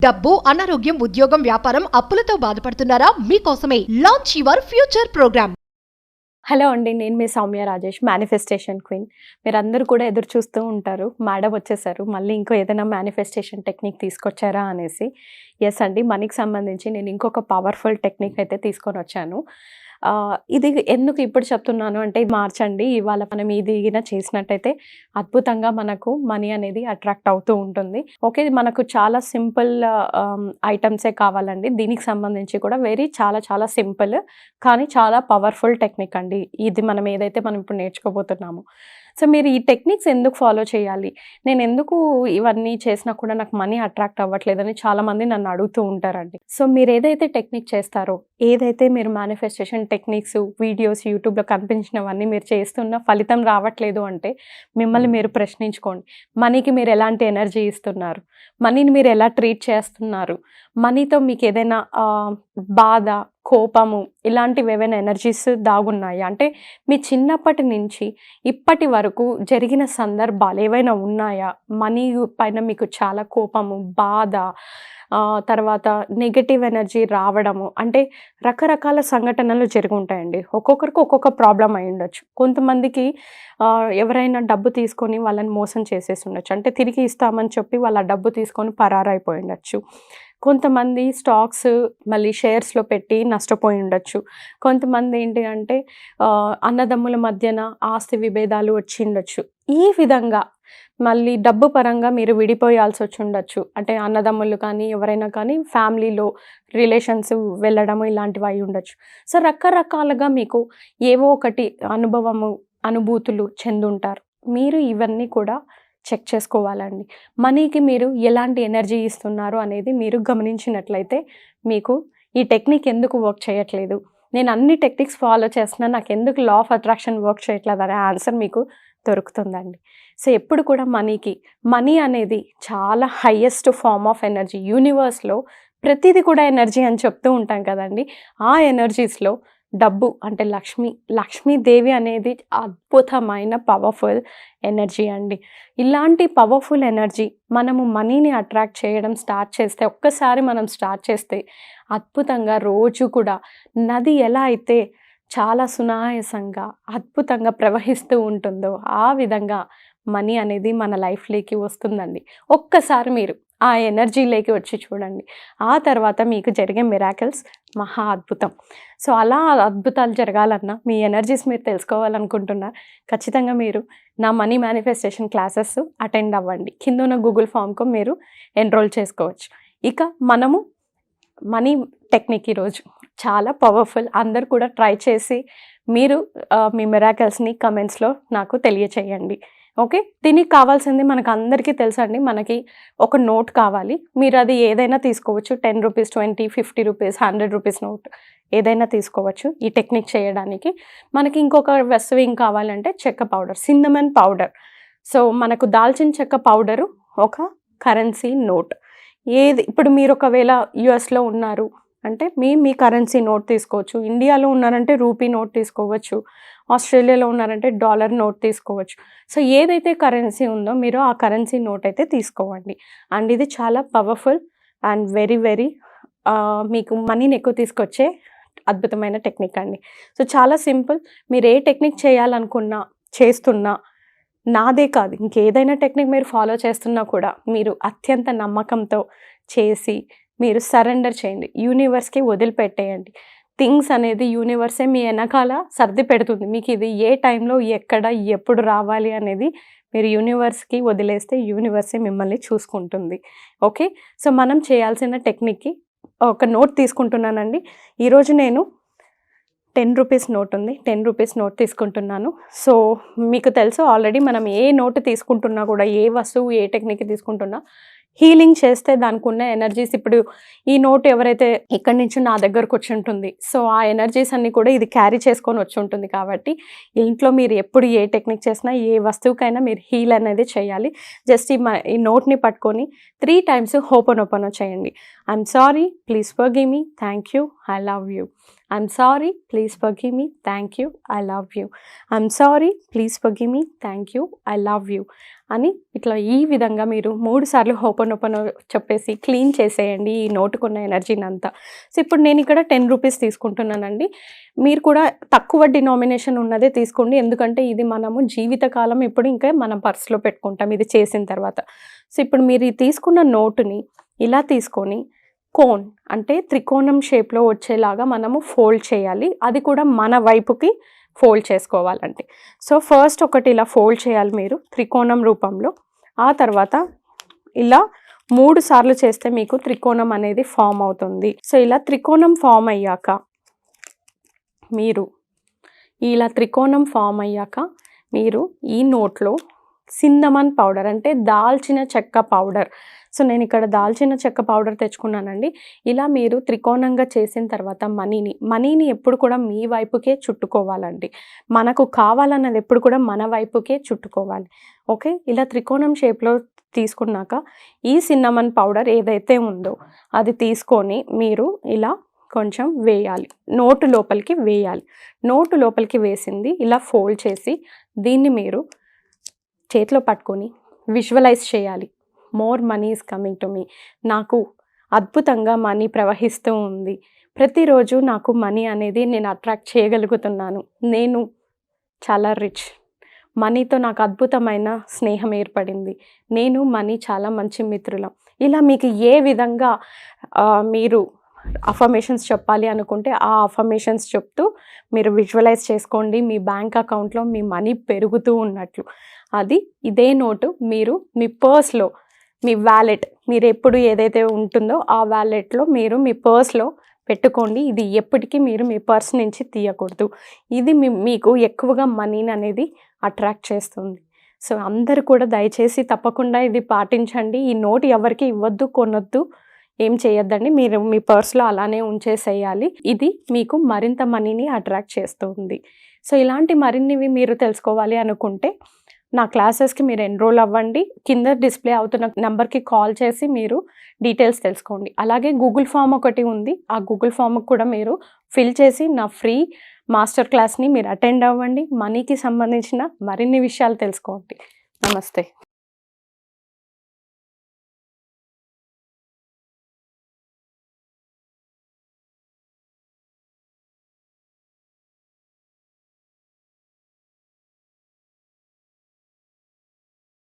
డబ్బు, అనారోగ్యం, ఉద్యోగం, వ్యాపారం, అప్పులతో బాధపడుతున్నారా? మీకోసమే launch your future program. Hello అండి, నేను మీ సౌమ్య రాజేష్, మేనిఫెస్టేషన్ క్వీన్. మీరందరూ కూడా ఎదురు చూస్తూ ఉంటారు, మేడం వచ్చేసారు, మళ్ళీ ఇంకో ఏదైనా మేనిఫెస్టేషన్ టెక్నిక్ తీసుకొచ్చారా అనేసి. ఎస్ అండి, మనీకి సంబంధించి నేను ఇంకొక పవర్ఫుల్ టెక్నిక్ అయితే తీసుకొని వచ్చాను. ఇది ఎందుకు ఇప్పుడు చెప్తున్నాను అంటే, మార్చండి ఇవాళ మనం ఇది చేసినట్టయితే అద్భుతంగా మనకు మనీ అనేది అట్రాక్ట్ అవుతూ ఉంటుంది. ఓకే, మనకు చాలా సింపుల్ ఐటమ్సే కావాలండి. దీనికి సంబంధించి కూడా చాలా చాలా సింపుల్ కానీ చాలా పవర్ఫుల్ టెక్నిక్ అండి ఇది. మనం ఇప్పుడు నేర్చుకోబోతున్నాము. సో మీరు ఈ టెక్నిక్స్ ఎందుకు ఫాలో చేయాలి, నేను ఎందుకు ఇవన్నీ చేసినా కూడా నాకు మనీ అట్రాక్ట్ అవ్వట్లేదని చాలామంది నన్ను అడుగుతూ ఉంటారండి. సో మీరు ఏదైతే టెక్నిక్ చేస్తారో, ఏదైతే మీరు మేనిఫెస్టేషన్ టెక్నిక్స్ వీడియోస్ యూట్యూబ్లో కనిపించినవన్నీ మీరు చేస్తున్న ఫలితం రావట్లేదు అంటే మిమ్మల్ని మీరు ప్రశ్నించుకోండి. మనీకి మీరు ఎలాంటి ఎనర్జీ ఇస్తున్నారు, మనీని మీరు ఎలా ట్రీట్ చేస్తున్నారు, మనీతో మీకు ఏదైనా బాధ, కోపము ఇలాంటివి ఏవైనా ఎనర్జీస్ దాగున్నాయా అంటే మీ చిన్నప్పటి నుంచి ఇప్పటి వరకు జరిగిన సందర్భాలు ఏవైనా ఉన్నాయా? మనీ పైన మీకు చాలా కోపము, బాధ, తర్వాత నెగటివ్ ఎనర్జీ రావడము, అంటే రకరకాల సంఘటనలు జరిగి ఉంటాయండి. ఒక్కొక్కరికి ఒక్కొక్క ప్రాబ్లం అయి ఉండొచ్చు. కొంతమందికి ఎవరైనా డబ్బు తీసుకొని వాళ్ళని మోసం చేసేసి ఉండొచ్చు, అంటే తిరిగి ఇస్తామని చెప్పి వాళ్ళ డబ్బు తీసుకొని పరారైపోయి ఉండొచ్చు. కొంతమంది స్టాక్స్ మళ్ళీ షేర్స్లో పెట్టి నష్టపోయి ఉండొచ్చు. కొంతమంది ఏంటి అంటే అన్నదమ్ముల మధ్యన ఆస్తి విభేదాలు వచ్చి ఉండొచ్చు. ఈ విధంగా మళ్ళీ డబ్బు పరంగా మీరు విడిపోయాల్సి వచ్చి ఉండొచ్చు, అంటే అన్నదమ్ములు కానీ ఎవరైనా కానీ ఫ్యామిలీలో రిలేషన్స్ వెళ్ళడము ఇలాంటివి అయి ఉండొచ్చు. సో రకరకాలుగా మీకు ఏవో ఒకటి అనుభూతులు చెందుంటారు. మీరు ఇవన్నీ కూడా చెక్ చేసుకోవాలండి. మనీకి మీరు ఎలాంటి ఎనర్జీ ఇస్తున్నారు అనేది మీరు గమనించినట్లయితే మీకు ఈ టెక్నిక్ ఎందుకు వర్క్ చేయట్లేదు, నేను అన్ని టెక్నిక్స్ ఫాలో చేస్తున్నా, నాకు ఎందుకు లా ఆఫ్ అట్రాక్షన్ వర్క్ చేయట్లేదు అనే ఆన్సర్ మీకు దొరుకుతుందండి. సో ఎప్పుడు కూడా మనీ అనేది చాలా హయ్యెస్ట్ ఫార్మ్ ఆఫ్ ఎనర్జీ. యూనివర్స్లో ప్రతిదీ కూడా ఎనర్జీ అని చెప్తూ ఉంటాం కదండి. ఆ ఎనర్జీస్లో డబ్బు అంటే లక్ష్మీదేవి అనేది అద్భుతమైన పవర్ఫుల్ ఎనర్జీ అండి. ఇలాంటి పవర్ఫుల్ ఎనర్జీ మనము మనీని అట్రాక్ట్ చేయడం స్టార్ట్ చేస్తే, ఒక్కసారి మనం స్టార్ట్ చేస్తే అద్భుతంగా రోజు కూడా నది ఎలా అయితే చాలా సునాయాసంగా అద్భుతంగా ప్రవహిస్తూ ఉంటుందో ఆ విధంగా మనీ అనేది మన లైఫ్లోకి వస్తుందండి. ఒక్కసారి మీరు ఆ ఎనర్జీలోకి వచ్చి చూడండి, ఆ తర్వాత మీకు జరిగే మిరాకిల్స్ మహా అద్భుతం. సో అలా అద్భుతాలు జరగాలన్నా, మీ ఎనర్జీస్ మీరు తెలుసుకోవాలనుకుంటున్నా, ఖచ్చితంగా మీరు నా మనీ మేనిఫెస్టేషన్ క్లాసెస్ అటెండ్ అవ్వండి. కింద ఉన్న గూగుల్ ఫామ్కు మీరు ఎన్రోల్ చేసుకోవచ్చు. ఇక మనము మనీ టెక్నిక్ ఈరోజు చాలా పవర్ఫుల్. అందరు కూడా ట్రై చేసి మీరు మీ మిరాకిల్స్ని కమెంట్స్లో నాకు తెలియచేయండి. ఓకే, దీనికి కావాల్సింది మనకు అందరికీ తెలుసండి. మనకి ఒక నోట్ కావాలి. మీరు అది ఏదైనా తీసుకోవచ్చు, 10 రూపీస్, 20, 50 రూపీస్, 100 రూపీస్ నోట్ ఏదైనా తీసుకోవచ్చు ఈ టెక్నిక్ చేయడానికి. మనకి ఇంకొక వస్తువు ఏం కావాలంటే చెక్క పౌడర్, సిన్నమన్ పౌడర్. సో మనకు దాల్చిన చెక్క పౌడరు, ఒక కరెన్సీ నోట్. ఇప్పుడు మీరు ఒకవేళ యుఎస్లో ఉన్నారు అంటే మీ కరెన్సీ నోట్ తీసుకోవచ్చు. ఇండియాలో ఉన్నారంటే రూపీ నోట్ తీసుకోవచ్చు. ఆస్ట్రేలియాలో ఉన్నారంటే డాలర్ నోట్ తీసుకోవచ్చు. సో ఏదైతే కరెన్సీ ఉందో మీరు ఆ కరెన్సీ నోట్ అయితే తీసుకోవండి. అండ్ ఇది చాలా పవర్ఫుల్ అండ్ వెరీ మీకు మనీని ఎక్కువ తీసుకొచ్చే అద్భుతమైన టెక్నిక్ అండి. సో చాలా సింపుల్. మీరు ఏ టెక్నిక్ చేస్తున్నా నాదే కాదు, ఇంకేదైనా టెక్నిక్ మీరు ఫాలో చేస్తున్నా కూడా మీరు అత్యంత నమ్మకంతో చేసి మీరు సరెండర్ చేయండి, యూనివర్స్కి వదిలిపెట్టేయండి. థింగ్స్ అనేది యూనివర్సే మీ వెనకాల సర్ది పెడుతుంది. మీకు ఇది ఏ టైంలో ఎక్కడ ఎప్పుడు రావాలి అనేది మీరు యూనివర్స్కి వదిలేస్తే యూనివర్సే మిమ్మల్ని చూసుకుంటుంది. ఓకే, సో మనం చేయాల్సిన టెక్నిక్కి ఒక నోట్ తీసుకుంటున్నానండి. ఈరోజు నేను 10 రూపీస్ నోట్ ఉంది, 10 రూపీస్ నోట్ తీసుకుంటున్నాను. సో మీకు తెలుసు ఆల్రెడీ, మనం ఏ నోట్ తీసుకుంటున్నా కూడా, ఏ వస్తువు ఏ టెక్నిక్ తీసుకుంటున్నా హీలింగ్ చేస్తే దానికి ఉన్న ఎనర్జీస్, ఇప్పుడు ఈ నోట్ ఎవరైతే ఇక్కడి నుంచి నా దగ్గరకు వచ్చి ఉంటుంది, సో ఆ ఎనర్జీస్ అన్నీ కూడా ఇది క్యారీ చేసుకొని వచ్చి ఉంటుంది. కాబట్టి ఇంట్లో మీరు ఎప్పుడు ఏ టెక్నిక్ చేసినా, ఏ వస్తువుకైనా మీరు హీల్ అనేది చేయాలి. జస్ట్ ఈ నోట్ని పట్టుకొని 3 టైమ్స్ హోపోనోపోనో చేయండి. I'm sorry, please forgive me, thank you, I love you. I'm sorry, please forgive me, thank you, I love you. I'm sorry, please forgive me, thank you, I love you అని ఇట్లా ఈ విధంగా మీరు 3 సార్లు ho'oponopono చెప్పేసి clean చేసేయండి ఈ నోటుకున్న ఎనర్జీని అంతా. సో ఇప్పుడు నేను ఇక్కడ 10 రూపీస్ తీసుకుంటున్నానండి. మీరు కూడా తక్కువ డినామినేషన్ ఉన్నదే తీసుకోండి, ఎందుకంటే ఇది మనము జీవితకాలం ఇప్పుడు ఇంకా మన పర్స్లో పెట్టుకుంటాం ఇది చేసిన తర్వాత. సో ఇప్పుడు మీరు ఈ తీసుకున్న నోటుని ఇలా తీసుకొని కోన్ అంటే త్రికోణం షేప్లో వచ్చేలాగా మనము ఫోల్డ్ చేయాలి, అది కూడా మన వైపుకి ఫోల్డ్ చేసుకోవాలండి. సో ఫస్ట్ ఒకటి ఇలా ఫోల్డ్ చేయాలి మీరు త్రికోణం రూపంలో. ఆ తర్వాత ఇలా 3 సార్లు చేస్తే మీకు త్రికోణం అనేది ఫామ్ అవుతుంది. సో ఇలా త్రికోణం ఫామ్ అయ్యాక మీరు ఈ నోట్లో సిందమన్ పౌడర్ అంటే దాల్చిన చెక్క పౌడర్. సో నేను ఇక్కడ దాల్చిన చెక్క పౌడర్ తెచ్చుకున్నానండి. ఇలా మీరు త్రికోణంగా చేసిన తర్వాత మనీని ఎప్పుడు కూడా మీ వైపుకే చుట్టుకోవాలండి. మనకు కావాలన్నది ఎప్పుడు కూడా మన వైపుకే చుట్టుకోవాలి. ఓకే, ఇలా త్రికోణం షేప్లో తీసుకున్నాక ఈ సిన్నమన్ పౌడర్ ఏదైతే ఉందో అది తీసుకొని మీరు ఇలా కొంచెం వేయాలి, నోటు లోపలికి వేయాలి. నోటు లోపలికి వేసింది ఇలా ఫోల్డ్ చేసి దీన్ని మీరు చేతిలో పట్టుకొని విజువలైజ్ చేయాలి. More money is coming to me. నాకు అద్భుతంగా మనీ ప్రవహిస్తూ ఉంది, ప్రతిరోజు నాకు మనీ అనేది నేను అట్రాక్ట్ చేయగలుగుతున్నాను, నేను చాలా రిచ్, మనీతో నాకు అద్భుతమైన స్నేహం ఏర్పడింది, నేను మనీ చాలా మంచి మిత్రులం. ఇలా మీకు ఏ విధంగా మీరు అఫర్మేషన్స్ చెప్పాలి అనుకుంటే ఆ అఫర్మేషన్స్ చెప్తూ మీరు విజువలైజ్ చేసుకోండి మీ బ్యాంక్ అకౌంట్లో మీ మనీ పెరుగుతూ ఉన్నట్లు. అది ఇదే నోటు మీరు మీ పర్స్లో, మీ వ్యాలెట్ మీరు ఎప్పుడు ఏదైతే ఉంటుందో ఆ వ్యాలెట్లో మీరు మీ పర్స్లో పెట్టుకోండి. ఇది ఎప్పటికీ మీరు మీ పర్స్ నుంచి తీయకూడదు. ఇది మీకు ఎక్కువగా మనీని అనేది అట్రాక్ట్ చేస్తుంది. సో అందరూ కూడా దయచేసి తప్పకుండా ఇది పాటించండి. ఈ నోట్ ఎవరికి ఇవ్వద్దు, కొనొద్దు, ఏం చేయొద్దండి. మీరు మీ పర్స్లో అలానే ఉంచేసేయాలి. ఇది మీకు మరింత మనీని అట్రాక్ట్ చేస్తుంది. సో ఇలాంటి మరిన్నివి మీరు తెలుసుకోవాలి అనుకుంటే నా క్లాసెస్కి మీరు ఎన్రోల్ అవ్వండి. కింద డిస్ప్లే అవుతున్న నెంబర్కి కాల్ చేసి మీరు డీటెయిల్స్ తెలుసుకోండి. అలాగే గూగుల్ ఫామ్ ఒకటి ఉంది, ఆ గూగుల్ ఫామ్కి కూడా మీరు ఫిల్ చేసి నా ఫ్రీ మాస్టర్ క్లాస్ని మీరు అటెండ్ అవ్వండి. మనీకి సంబంధించిన మరిన్ని విషయాలు తెలుసుకోండి. నమస్తే.